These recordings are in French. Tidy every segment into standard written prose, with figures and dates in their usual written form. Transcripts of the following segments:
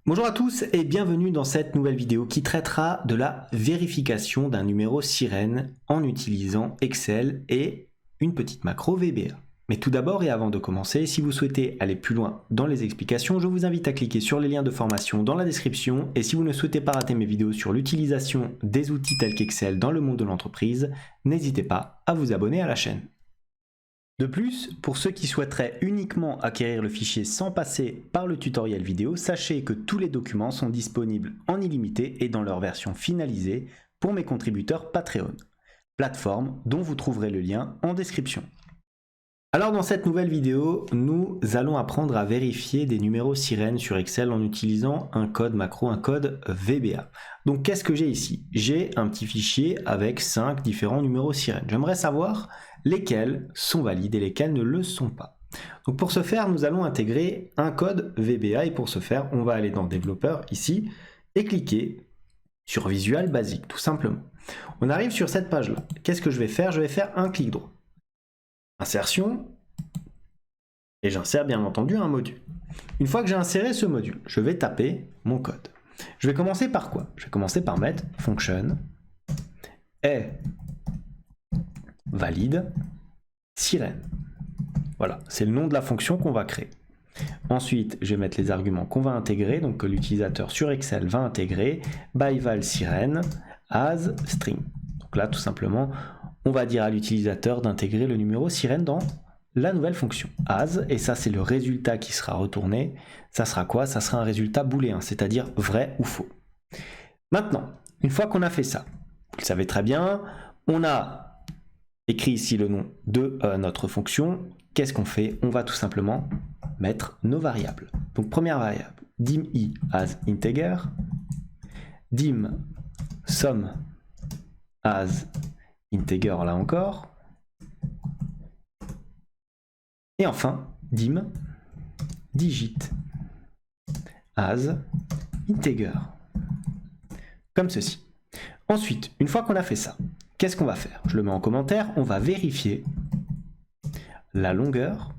Bonjour à tous et bienvenue dans cette nouvelle vidéo qui traitera de la vérification d'un numéro sirène en utilisant Excel et une petite macro VBA. Mais tout d'abord et avant de commencer, si vous souhaitez aller plus loin dans les explications, je vous invite à cliquer sur les liens de formation dans la description et si vous ne souhaitez pas rater mes vidéos sur l'utilisation des outils tels qu'Excel dans le monde de l'entreprise, n'hésitez pas à vous abonner à la chaîne. De plus, pour ceux qui souhaiteraient uniquement acquérir le fichier sans passer par le tutoriel vidéo, sachez que tous les documents sont disponibles en illimité et dans leur version finalisée pour mes contributeurs Patreon, plateforme dont vous trouverez le lien en description. Alors dans cette nouvelle vidéo, nous allons apprendre à vérifier des numéros sirènes sur Excel en utilisant un code macro, un code VBA. Donc qu'est-ce que j'ai ici? J'ai un petit fichier avec 5 différents numéros sirènes. J'aimerais savoir lesquels sont valides et lesquels ne le sont pas. Donc pour ce faire, nous allons intégrer un code VBA et pour ce faire, on va aller dans Développeur ici et cliquer sur Visual Basic, tout simplement. On arrive sur cette page-là. Qu'est-ce que je vais faire? Je vais faire un clic droit. Insertion, et j'insère bien entendu un module. Une fois que j'ai inséré ce module, je vais taper mon code. Je vais commencer par quoi? Je vais commencer par mettre function est valide sirène. Voilà, c'est le nom de la fonction qu'on va créer. Ensuite, je vais mettre les arguments qu'on va intégrer, donc que l'utilisateur sur Excel va intégrer, by val sirène as string. Donc là, tout simplement, on va dire à l'utilisateur d'intégrer le numéro sirène dans la nouvelle fonction as, et ça c'est le résultat qui sera retourné. Ça sera quoi? Ça sera un résultat booléen, c'est-à-dire vrai ou faux. Maintenant, une fois qu'on a fait ça, vous le savez très bien, on a écrit ici le nom de notre fonction. Qu'est-ce qu'on fait? On va tout simplement mettre nos variables. Donc première variable, dim i as integer, dim sum as integer là encore, et enfin dim digit as integer, comme ceci. Ensuite, une fois qu'on a fait ça, qu'est-ce qu'on va faire? Je le mets en commentaire, on va vérifier la longueur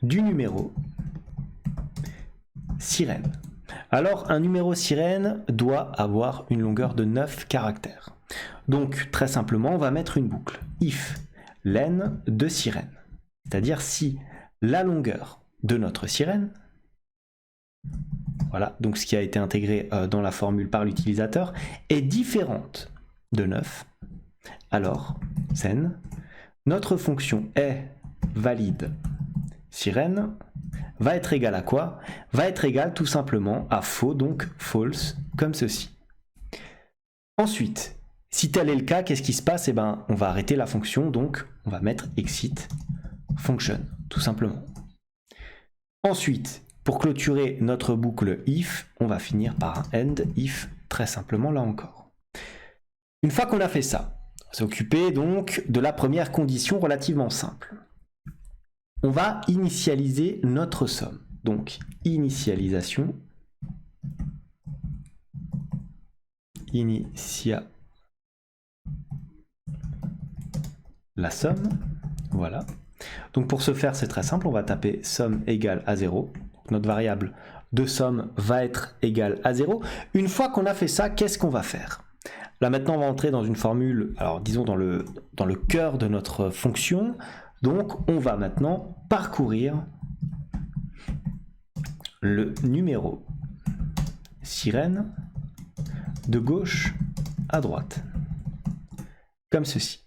du numéro sirène. Alors, un numéro sirène doit avoir une longueur de 9 caractères. Donc, très simplement, on va mettre une boucle. If len de sirène. C'est-à-dire si la longueur de notre sirène, voilà, donc ce qui a été intégré dans la formule par l'utilisateur, est différente de 9, alors, sen, notre fonction est valide sirène va être égale à quoi? Va être égale tout simplement à faux, donc false, comme ceci. Ensuite, si tel est le cas, qu'est-ce qui se passe? Eh ben, on va arrêter la fonction, donc on va mettre exit function, tout simplement. Ensuite, pour clôturer notre boucle if, on va finir par un end if, très simplement là encore. Une fois qu'on a fait ça, on va s'occuper donc de la première condition relativement simple. On va initialiser notre somme. Donc, initialisation, initia la somme, voilà. Donc pour ce faire, c'est très simple, on va taper somme égale à 0. Notre variable de somme va être égale à 0. Une fois qu'on a fait ça, qu'est-ce qu'on va faire? Là maintenant, on va entrer dans une formule, alors disons dans le cœur de notre fonction. Donc on va maintenant parcourir le numéro sirène de gauche à droite, comme ceci.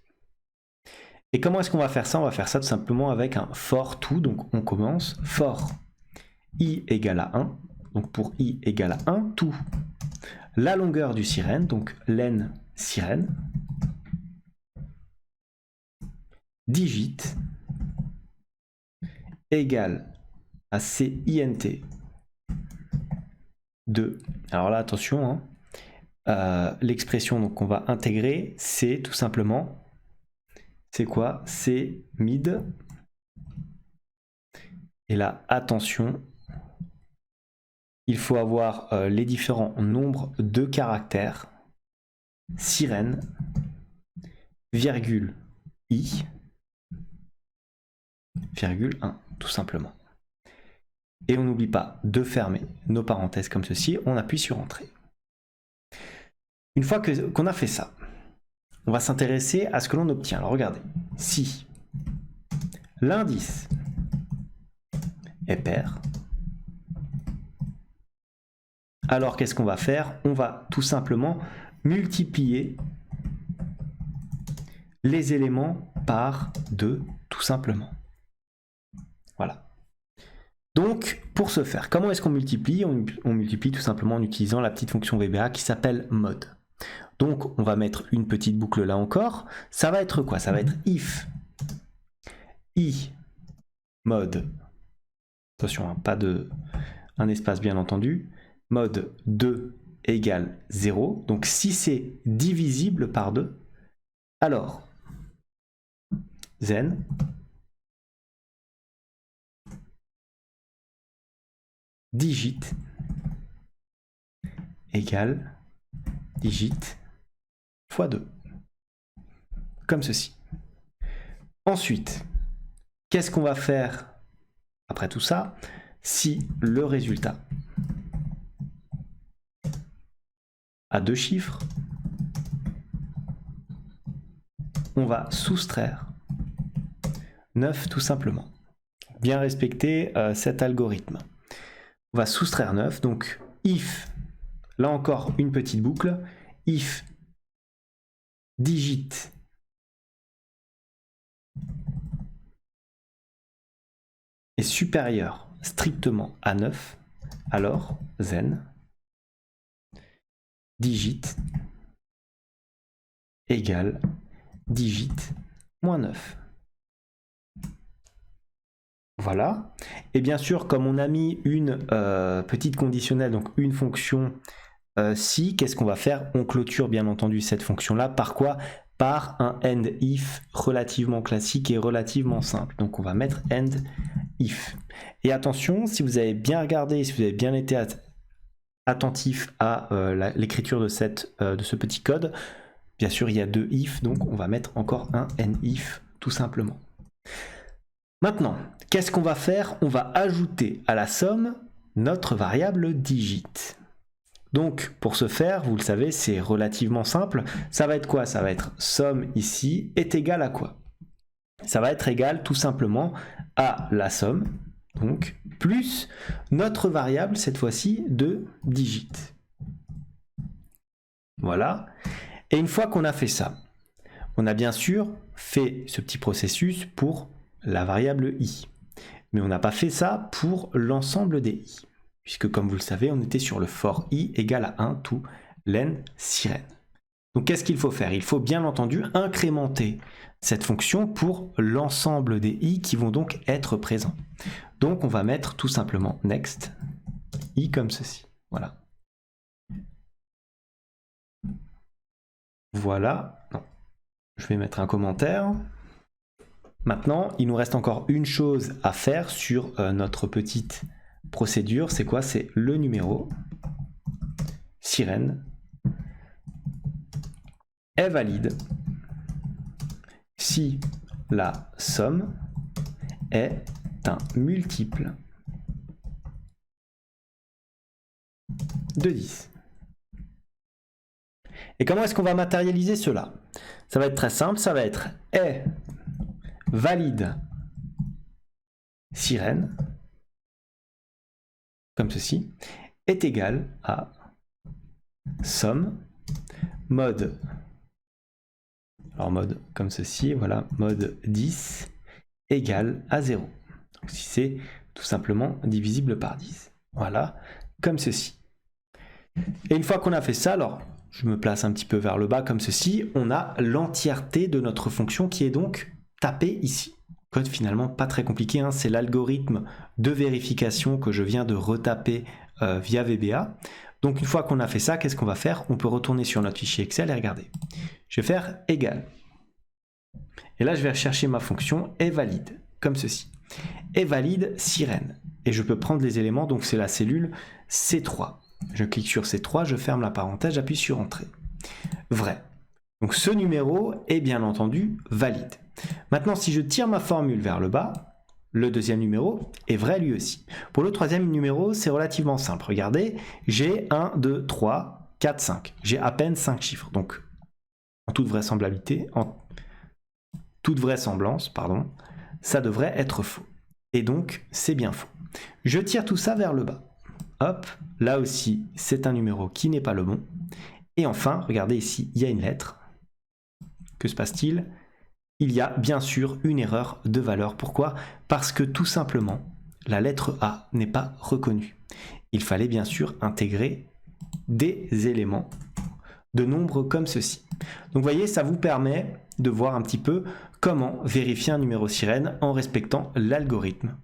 Et comment est-ce qu'on va faire ça? On va faire ça tout simplement avec un for tout, donc on commence for i égale à 1, donc pour i égale à 1, tout la longueur du sirène, donc len sirène, digit égale à cint de, alors là attention, l'expression qu'on va intégrer, c'est tout simplement, c'est quoi? C'est mid, et là attention, il faut avoir les différents nombres de caractères, sirène, virgule i, virgule 1, tout simplement. Et on n'oublie pas de fermer nos parenthèses comme ceci, on appuie sur Entrée. Une fois qu'on a fait ça, on va s'intéresser à ce que l'on obtient. Alors regardez, si l'indice est pair, alors qu'est-ce qu'on va faire? On va tout simplement multiplier les éléments par 2, tout simplement. Voilà. Donc, pour ce faire, comment est-ce qu'on multiplie? On multiplie tout simplement en utilisant la petite fonction VBA qui s'appelle mode. Donc, on va mettre une petite boucle là encore. Ça va être quoi? Ça va être if i mode, attention, hein, pas de un espace bien entendu, mode 2 égale 0. Donc, si c'est divisible par 2, alors then digit égale digit fois 2. Comme ceci. Ensuite, qu'est-ce qu'on va faire après tout ça? Si le résultat a 2 chiffres, on va soustraire 9 tout simplement. Bien respecter cet algorithme. On va soustraire 9, donc if, là encore une petite boucle, if digit est supérieur strictement à 9, alors then digit égale digit moins 9. Voilà. Et bien sûr, comme on a mis une petite conditionnelle, donc une fonction si, qu'est-ce qu'on va faire? On clôture bien entendu cette fonction-là. Par quoi? Par un end if relativement classique et relativement simple. Donc on va mettre end if. Et attention, si vous avez bien regardé, si vous avez bien été attentif à l'écriture de ce petit code, bien sûr il y a 2 if, donc on va mettre encore un end if tout simplement. Maintenant, qu'est-ce qu'on va faire? On va ajouter à la somme notre variable digit. Donc, pour ce faire, vous le savez, c'est relativement simple. Ça va être quoi? Ça va être somme ici est égal à quoi? Ça va être égal tout simplement à la somme, donc, plus notre variable, cette fois-ci, de digit. Voilà. Et une fois qu'on a fait ça, on a bien sûr fait ce petit processus pour la variable i. Mais on n'a pas fait ça pour l'ensemble des i. Puisque comme vous le savez, on était sur le for i égale à 1 to len sirène. Donc qu'est-ce qu'il faut faire? Il faut bien entendu incrémenter cette fonction pour l'ensemble des i qui vont donc être présents. Donc on va mettre tout simplement next i comme ceci. Voilà. Voilà. Non. Je vais mettre un commentaire. Maintenant, il nous reste encore une chose à faire sur notre petite procédure. C'est quoi? C'est le numéro sirène est valide si la somme est un multiple de 10. Et comment est-ce qu'on va matérialiser cela? Ça va être très simple, ça va être est valide sirène, comme ceci, est égal à somme mode, alors mode comme ceci, voilà, mode 10 égale à 0. Donc si c'est tout simplement divisible par 10. Voilà, comme ceci. Et une fois qu'on a fait ça, alors je me place un petit peu vers le bas comme ceci, on a l'entièreté de notre fonction qui est donc tapée ici. Code finalement pas très compliqué, hein, c'est l'algorithme de vérification que je viens de retaper via VBA. Donc une fois qu'on a fait ça, qu'est-ce qu'on va faire? On peut retourner sur notre fichier Excel et regarder. Je vais faire égal. Et là je vais rechercher ma fonction est valide, comme ceci. Est valide sirène. Et je peux prendre les éléments, donc c'est la cellule C3. Je clique sur C3, je ferme la parenthèse, j'appuie sur Entrée. Vrai. Donc ce numéro est bien entendu valide. Maintenant, si je tire ma formule vers le bas, le deuxième numéro est vrai lui aussi. Pour le troisième numéro, c'est relativement simple. Regardez, j'ai 1, 2, 3, 4, 5. J'ai à peine 5 chiffres. Donc, en toute vraisemblance, ça devrait être faux. Et donc, c'est bien faux. Je tire tout ça vers le bas. Hop, là aussi, c'est un numéro qui n'est pas le bon. Et enfin, regardez ici, il y a une lettre. Que se passe-t-il ? Il y a bien sûr une erreur de valeur. Pourquoi ? Parce que tout simplement, la lettre A n'est pas reconnue. Il fallait bien sûr intégrer des éléments de nombres comme ceci. Donc vous voyez, ça vous permet de voir un petit peu comment vérifier un numéro sirène en respectant l'algorithme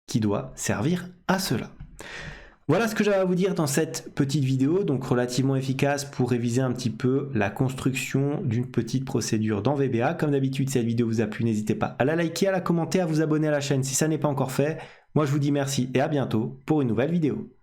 qui doit servir à cela. Voilà ce que j'avais à vous dire dans cette petite vidéo, donc relativement efficace pour réviser un petit peu la construction d'une petite procédure dans VBA. Comme d'habitude, si cette vidéo vous a plu, n'hésitez pas à la liker, à la commenter, à vous abonner à la chaîne si ça n'est pas encore fait. Moi, je vous dis merci et à bientôt pour une nouvelle vidéo.